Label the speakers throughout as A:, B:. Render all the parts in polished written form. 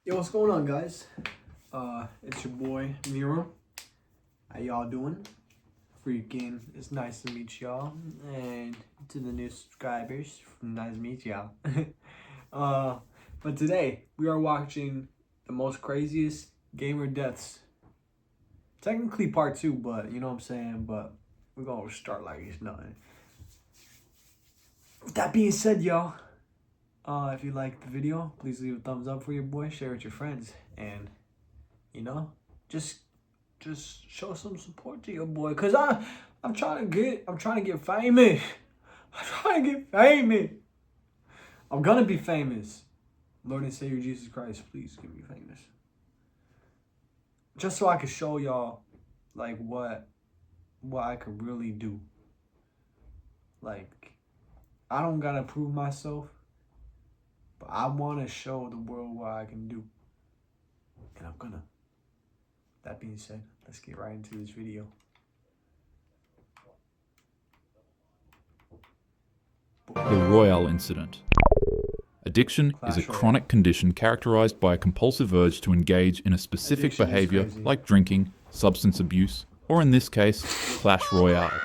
A: Yo, what's going on, guys? It's your boy Meruem. How y'all doing? Freaking, it's nice to meet y'all, and to the new subscribers, nice to meet y'all. But today we are watching the most craziest gamer deaths. Technically part 2, but you know what I'm saying. But we're gonna start like it's nothing. With that being said, y'all. If you liked the video, please leave a thumbs up for your boy, share it with your friends, and you know, just show some support to your boy, cause I'm trying to get famous. I'm trying to get famous. I'm gonna be famous. Lord and Savior Jesus Christ, please get me famous. Just so I can show y'all like what I could really do. Like, I don't gotta prove myself. But I want to show the world what I can do. And I'm gonna. That being said, let's get right into this video.
B: The Royale Incident. Addiction is a chronic condition characterized by a compulsive urge to engage in a specific behavior like drinking, substance abuse, or in this case, Clash Royale.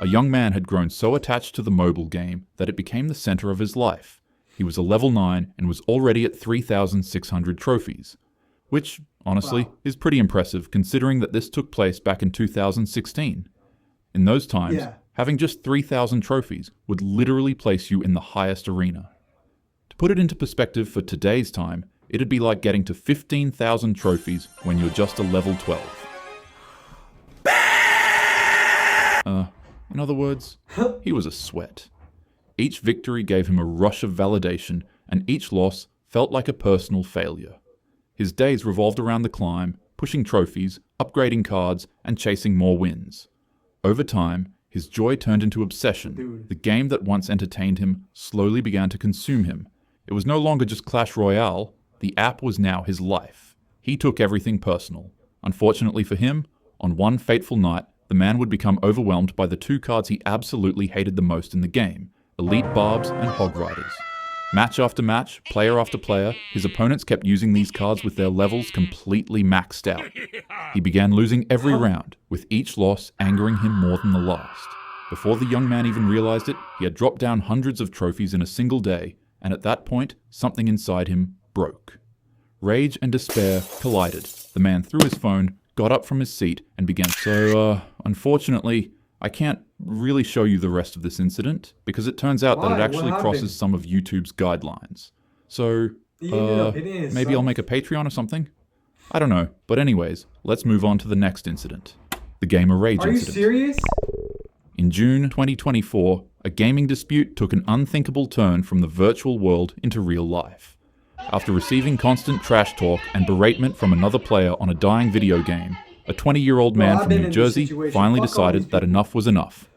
B: A young man had grown so attached to the mobile game that it became the center of his life. He was a level 9 and was already at 3,600 trophies, which, honestly, is pretty impressive considering that this took place back in 2016. In those times, having just 3,000 trophies would literally place you in the highest arena. To put it into perspective for today's time, it'd be like getting to 15,000 trophies when you're just a level 12. In other words, he was a sweat. Each victory gave him a rush of validation, and each loss felt like a personal failure. His days revolved around the climb, pushing trophies, upgrading cards, and chasing more wins. Over time, his joy turned into obsession. The game that once entertained him slowly began to consume him. It was no longer just Clash Royale, the app was now his life. He took everything personal. Unfortunately for him, on one fateful night, the man would become overwhelmed by the two cards he absolutely hated the most in the game: Elite Barbs and Hog Riders. Match after match, player after player, his opponents kept using these cards with their levels completely maxed out. He began losing every round, with each loss angering him more than the last. Before the young man even realized it, he had dropped down hundreds of trophies in a single day, and at that point, something inside him broke. Rage and despair collided. The man threw his phone, got up from his seat, and began, unfortunately, I can't really show you the rest of this incident, because it turns out that it actually crosses some of YouTube's guidelines. So, maybe I'll make a Patreon or something? I don't know. But anyways, let's move on to the next incident. The Gamer Rage incident. Are you serious? In June 2024, a gaming dispute took an unthinkable turn from the virtual world into real life. After receiving constant trash talk and beratement from another player on a dying video game, a 20-year-old man from New Jersey finally decided that enough was enough.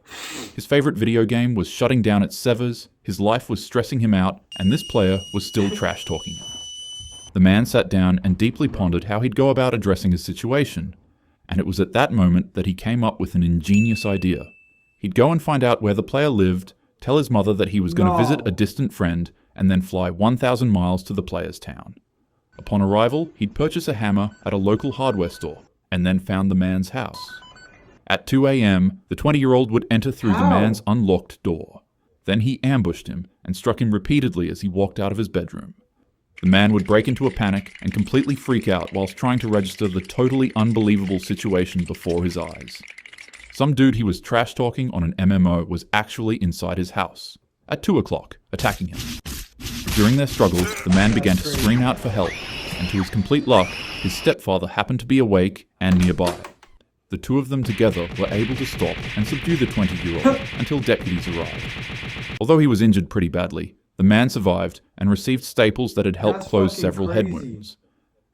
B: His favorite video game was shutting down its servers, his life was stressing him out, and this player was still trash-talking him. The man sat down and deeply pondered how he'd go about addressing his situation, and it was at that moment that he came up with an ingenious idea. He'd go and find out where the player lived, tell his mother that he was going to visit a distant friend, and then fly 1,000 miles to the player's town. Upon arrival, he'd purchase a hammer at a local hardware store, and then found the man's house. At 2 a.m., the 20-year-old would enter through the man's unlocked door. Then he ambushed him and struck him repeatedly as he walked out of his bedroom. The man would break into a panic and completely freak out whilst trying to register the totally unbelievable situation before his eyes. Some dude he was trash-talking on an MMO was actually inside his house, at 2 o'clock, attacking him. During their struggles, the man began to scream out for help, and to his complete luck, his stepfather happened to be awake and nearby. The two of them together were able to stop and subdue the 20-year-old until deputies arrived. Although he was injured pretty badly, the man survived and received staples that had helped close several head wounds.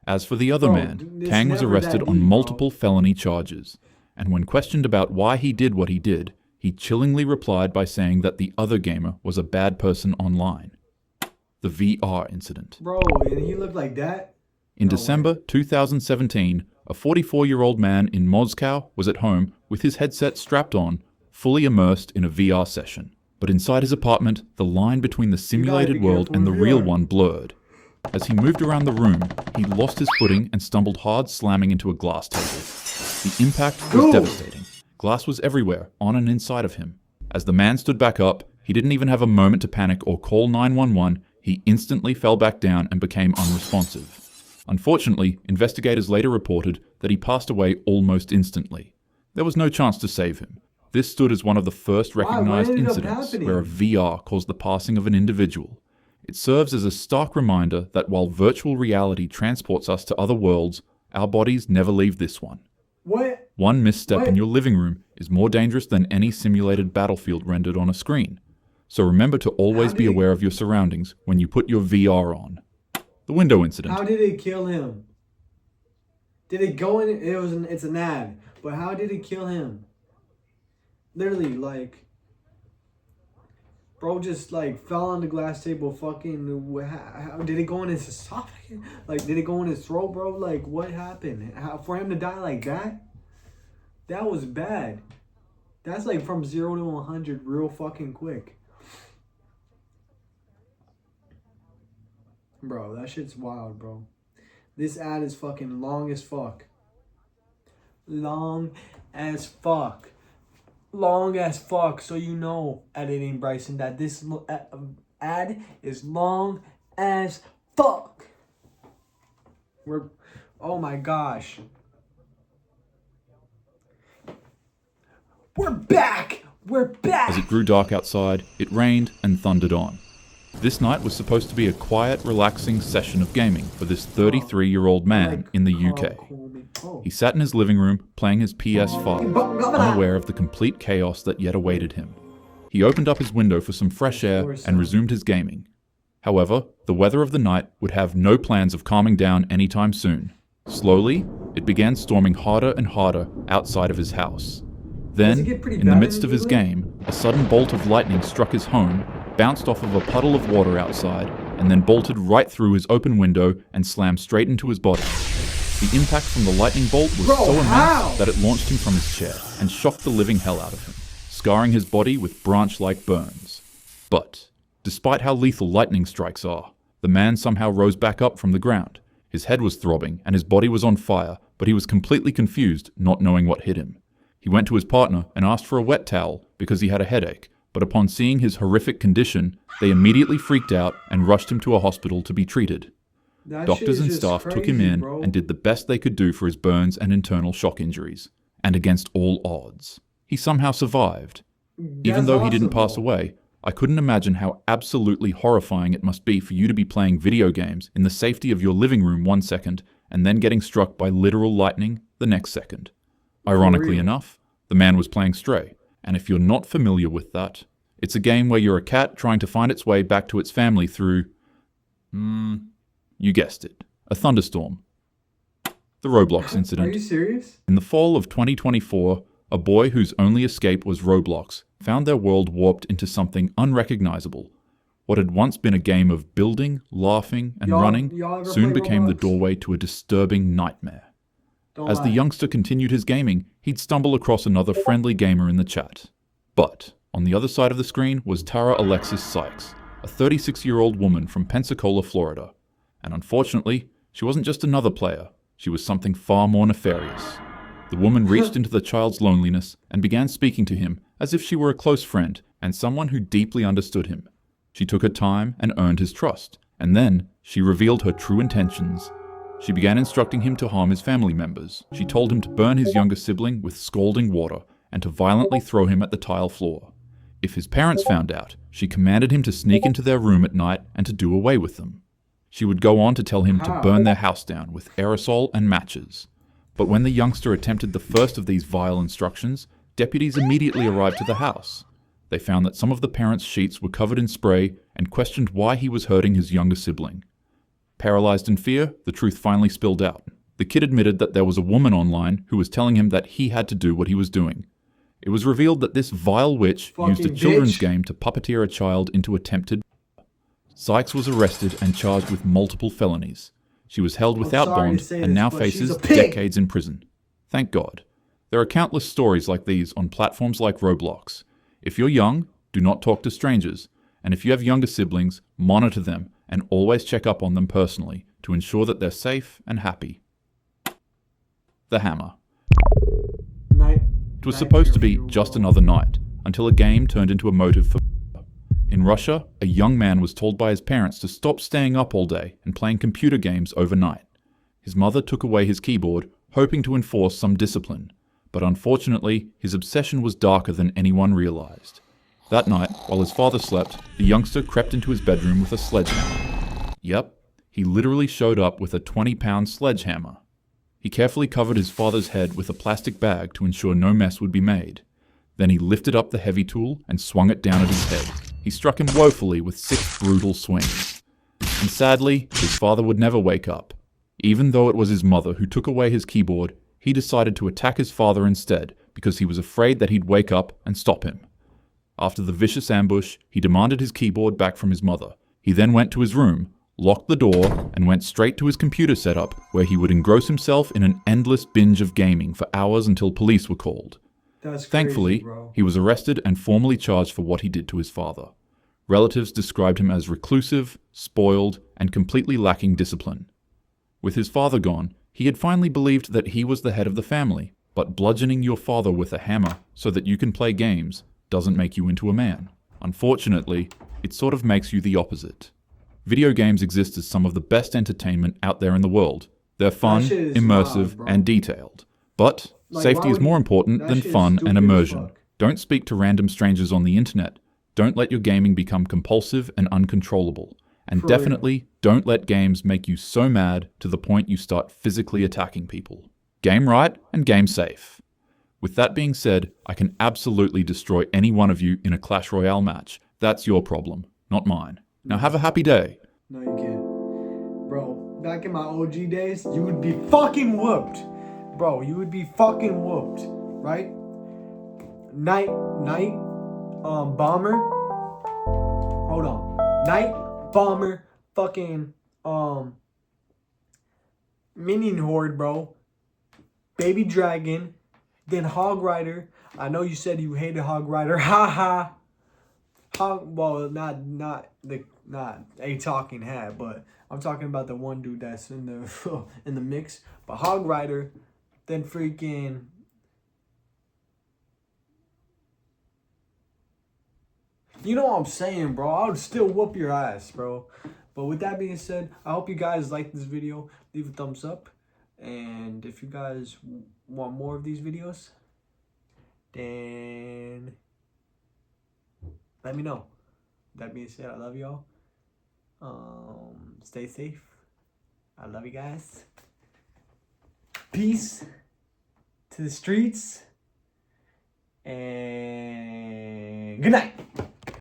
B: As for the other man, Kang was arrested on multiple felony charges, and when questioned about why he did what he did, he chillingly replied by saying that the other gamer was a bad person online. The VR incident.
A: Bro, and he looked like that?
B: In December 2017, a 44-year-old man in Moscow was at home with his headset strapped on, fully immersed in a VR session. But inside his apartment, the line between the simulated world and the real one blurred. As he moved around the room, he lost his footing and stumbled hard, slamming into a glass table. The impact was devastating. Glass was everywhere, on and inside of him. As the man stood back up, he didn't even have a moment to panic or call 911. He instantly fell back down and became unresponsive. Unfortunately, investigators later reported that he passed away almost instantly. There was no chance to save him. This stood as one of the first recognized incidents where a VR caused the passing of an individual. It serves as a stark reminder that while virtual reality transports us to other worlds, our bodies never leave this one.
A: What?
B: One misstep in your living room is more dangerous than any simulated battlefield rendered on a screen. So remember to always be aware of your surroundings when you put your VR on. The window incident.
A: How did it kill him? Did it go in? It's an ad. But how did it kill him? Literally, like, bro just like fell on the glass table. Fucking, how did it go in his esophagus? Like, did it go in his throat, bro? Like, what happened? For him to die like that? That was bad. That's like from 0 to 100 real fucking quick. Bro, that shit's wild, bro. This ad is fucking long as fuck. Long as fuck. Long as fuck. So you know, editing Bryson, that this ad is long as fuck. Oh my gosh. We're back! We're back!
B: As it grew dark outside, it rained and thundered on. This night was supposed to be a quiet, relaxing session of gaming for this 33-year-old man in the UK. He sat in his living room playing his PS5, unaware of the complete chaos that yet awaited him. He opened up his window for some fresh air and resumed his gaming. However, the weather of the night would have no plans of calming down anytime soon. Slowly, it began storming harder and harder outside of his house. Then, in the midst of his game, a sudden bolt of lightning struck his home, bounced off of a puddle of water outside, and then bolted right through his open window and slammed straight into his body. The impact from the lightning bolt was so immense that it launched him from his chair and shocked the living hell out of him, scarring his body with branch-like burns. But, despite how lethal lightning strikes are, the man somehow rose back up from the ground. His head was throbbing and his body was on fire, but he was completely confused, not knowing what hit him. He went to his partner and asked for a wet towel because he had a headache, but upon seeing his horrific condition, they immediately freaked out and rushed him to a hospital to be treated. Doctors and staff took him in and did the best they could do for his burns and internal shock injuries. And against all odds, he somehow survived. Even though he didn't pass away, I couldn't imagine how absolutely horrifying it must be for you to be playing video games in the safety of your living room one second and then getting struck by literal lightning the next second. Ironically enough, the man was playing Stray, and if you're not familiar with that, it's a game where you're a cat trying to find its way back to its family through, you guessed it, a thunderstorm. The Roblox incident.
A: Are you serious?
B: In the fall of 2024, a boy whose only escape was Roblox found their world warped into something unrecognizable. What had once been a game of building, laughing, and running soon became the doorway to a disturbing nightmare. As the youngster continued his gaming, he'd stumble across another friendly gamer in the chat. But, on the other side of the screen was Tara Alexis Sykes, a 36-year-old woman from Pensacola, Florida. And unfortunately, she wasn't just another player, she was something far more nefarious. The woman reached into the child's loneliness and began speaking to him as if she were a close friend and someone who deeply understood him. She took her time and earned his trust, and then she revealed her true intentions. She began instructing him to harm his family members. She told him to burn his younger sibling with scalding water and to violently throw him at the tile floor. If his parents found out, she commanded him to sneak into their room at night and to do away with them. She would go on to tell him to burn their house down with aerosol and matches. But when the youngster attempted the first of these vile instructions, deputies immediately arrived to the house. They found that some of the parents' sheets were covered in spray and questioned why he was hurting his younger sibling. Paralyzed in fear, the truth finally spilled out. The kid admitted that there was a woman online who was telling him that he had to do what he was doing. It was revealed that this vile witch used a children's game to puppeteer a child into attempted. Sykes was arrested and charged with multiple felonies. She was held without bond and now faces decades in prison. Thank God. There are countless stories like these on platforms like Roblox. If you're young, do not talk to strangers. And if you have younger siblings, monitor them and always check up on them personally to ensure that they're safe and happy. The hammer. It was supposed to be just another night, until a game turned into a motive for murder. In Russia, a young man was told by his parents to stop staying up all day and playing computer games overnight. His mother took away his keyboard, hoping to enforce some discipline, but unfortunately, his obsession was darker than anyone realized. That night, while his father slept, the youngster crept into his bedroom with a sledgehammer. Yep, he literally showed up with a 20-pound sledgehammer. He carefully covered his father's head with a plastic bag to ensure no mess would be made. Then he lifted up the heavy tool and swung it down at his head. He struck him woefully with 6 brutal swings. And sadly, his father would never wake up. Even though it was his mother who took away his keyboard, he decided to attack his father instead because he was afraid that he'd wake up and stop him. After the vicious ambush, he demanded his keyboard back from his mother. He then went to his room, locked the door, and went straight to his computer setup, where he would engross himself in an endless binge of gaming for hours until police were called.
A: That's crazy,
B: Thankfully,
A: bro.
B: he was arrested and formally charged for what he did to his father. Relatives described him as reclusive, spoiled, and completely lacking discipline. With his father gone, he had finally believed that he was the head of the family, but bludgeoning your father with a hammer so that you can play games doesn't make you into a man. Unfortunately, it sort of makes you the opposite. Video games exist as some of the best entertainment out there in the world. They're fun, immersive, and detailed. But safety is more important than fun and immersion. Don't speak to random strangers on the internet. Don't let your gaming become compulsive and uncontrollable. And definitely don't let games make you so mad to the point you start physically attacking people. Game right and game safe. With that being said, I can absolutely destroy any one of you in a Clash Royale match. That's your problem, not mine. Now have a happy day.
A: No, you can't. Bro, back in my OG days, you would be fucking whooped. Bro, you would be fucking whooped, right? Night, bomber. Hold on. Night, bomber, fucking, minion horde, bro. Baby dragon, then hog rider. I know you said you hated hog rider. Ha ha. Well, not a talking hat, but I'm talking about the one dude that's in the in the mix. But hog rider, then freaking. You know what I'm saying, bro? I would still whoop your ass, bro. But with that being said, I hope you guys like this video. Leave a thumbs up. And if you guys want more of these videos, then let me know. That being said, I love y'all. Stay safe. I love you guys. Peace to the streets. And good night.